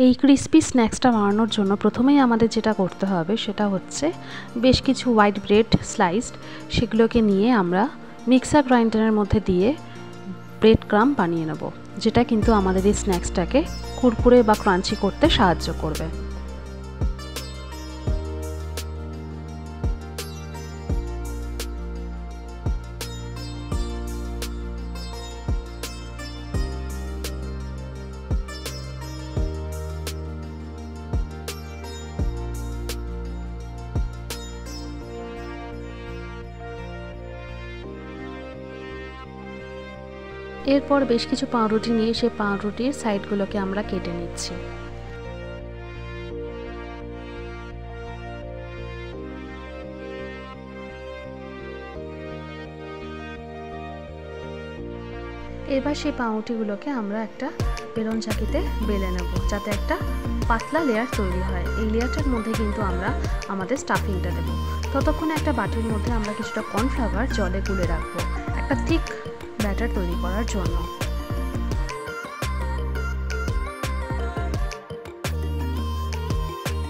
এই ক্রিস্পি স্ন্যাক্সটা বানানোর জন্য প্রথমেই আমাদের যেটা করতে হবে সেটা হচ্ছে বেশ কিছু হোয়াইট ব্রেড স্লাইসড সেগুলোকে নিয়ে আমরা মিক্সার গ্রাইন্ডারের মধ্যে দিয়ে ব্রেড ক্রাম্ব বানিয়ে নেব, যেটা কিন্তু আমাদের এই স্ন্যাক্সটাকে কুরকুরে বা ক্রাঞ্চি করতে সাহায্য করবে। এরপর বেশ কিছু পাউরুটি নিয়ে সেই পাউরুটির সাইডগুলোকে আমরা কেটে নিচ্ছি। এবার সেই পাউরুটিগুলোকে আমরা একটা বেলন চাকিতে বেলে নেব, যাতে একটা পাতলা লেয়ার তৈরি হয়। এই লেয়ারটার মধ্যে কিন্তু আমরা আমাদের স্টাফিংটা দেবো। ততক্ষণে একটা বাটির মধ্যে আমরা কিছুটা কর্নফ্লাওয়ার জলে গুলে রাখবো একটা থিক ব্যাটার তৈরি করার জন্য।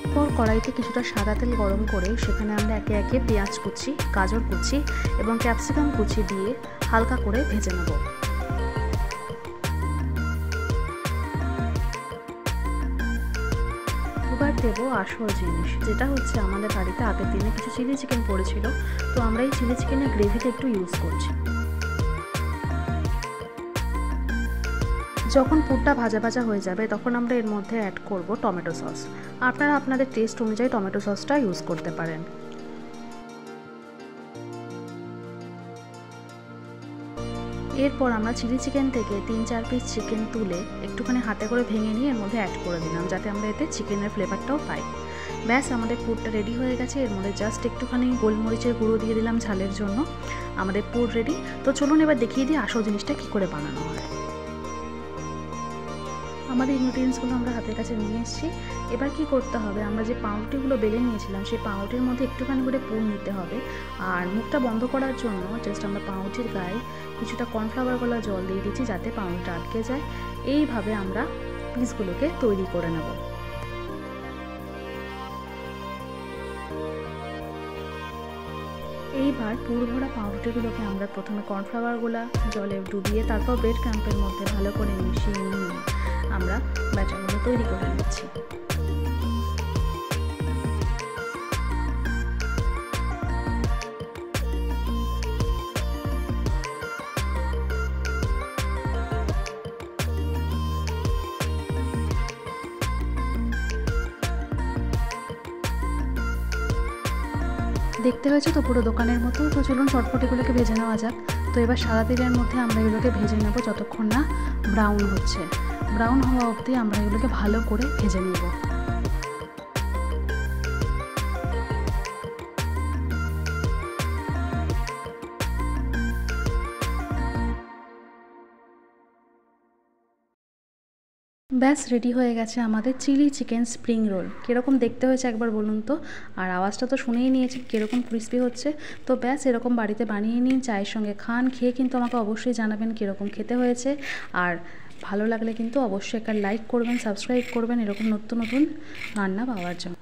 এরপর কড়াইতে কিছুটা সাদা তেল গরম করে সেখানে আমরা একে একে পেঁয়াজ কুচি, গাজর কুচি এবং ক্যাপসিকাম কুচি দিয়ে হালকা করে ভেজে নেব। এবার দেবো আসল জিনিস, যেটা হচ্ছে আমাদের বাড়িতে আগের দিনে কিছু চিলি চিকেন পড়েছিল, তো আমরা এই চিলি চিকেনের গ্রেভিটা একটু ইউজ করছি। যখন পুরটা ভাজা ভাজা হয়ে যাবে তখন আমরা এর মধ্যে অ্যাড করব টমেটো সস। আপনারা আপনাদের টেস্ট অনুযায়ী টমেটো সসটা ইউজ করতে পারেন। এরপর আমরা চিলি চিকেন থেকে 3-4 পিস চিকেন তুলে একটুখানি হাতে করে ভেঙে নিয়ে এর মধ্যে অ্যাড করে দিলাম, যাতে আমরা এতে চিকেনের ফ্লেভারটাও পাই। ব্যাস, আমাদের পুরটা রেডি হয়ে গেছে। এর মধ্যে জাস্ট একটুখানি গোলমরিচের গুঁড়ো দিয়ে দিলাম ঝালের জন্য। আমাদের পুর রেডি। তো চলুন এবার দেখিয়ে দিই আসল জিনিসটা কী করে বানানো হয়। আমাদের ইনগ্রিডিয়েন্টসগুলো আমরা হাতের কাছে নিয়ে এসেছি। এবার কি করতে হবে, আমরা যে পাউরুটিগুলো বেলে নিয়েছিলাম সেই পাউরুটির মধ্যে একটুখানি করে পুর নিতে হবে। আর মুখটা বন্ধ করার জন্য জাস্ট আমরা পাউরুটির গায়ে কিছুটা কর্নফ্লাওয়ার গলা জল দিয়ে দিচ্ছি, যাতে পাউরুটিটা আটকে যায়। এইভাবে আমরা পিসগুলোকে তৈরি করে নেব। এইবার পুর ভরা পাউরুটিগুলোকে আমরা প্রথমে কর্নফ্লাওয়ারগুলো জলে ডুবিয়ে তারপর ব্রেড ক্রাম্বের মধ্যে ভালো করে মিশিয়ে নিয়ে আমরা ব্যাটারগুলো তৈরি করে নিচ্ছি। দেখতে হয়েছে তো পুরো দোকানের মতো। তো চলুন চটপট এগুলোকে ভেজে নেওয়া যাক। তো এবার সাদা তেলের মধ্যে আমরা এগুলোকে ভেজে নেব যতক্ষণ না ব্রাউন হচ্ছে। ব্রাউন হওয়া অবধি আমরা এগুলোকে ভালো করে ভেজে নেব। ব্যাস, রেডি হয়ে গেছে আমাদের চিলি চিকেন স্প্রিং রোল। কীরকম দেখতে হয়েছে একবার বলুন তো। আর আওয়াজটা তো শুনেই নিয়েছি কীরকম ক্রিস্পি হচ্ছে। তো ব্যাস, এরকম বাড়িতে বানিয়ে নিন, চায়ের সঙ্গে খান। খেয়ে কিন্তু আমাকে অবশ্যই জানাবেন কীরকম খেতে হয়েছে। আর ভালো লাগলে কিন্তু অবশ্যই একটা লাইক করবেন, সাবস্ক্রাইব করবেন এরকম নতুন নতুন রান্না পাওয়ার জন্য।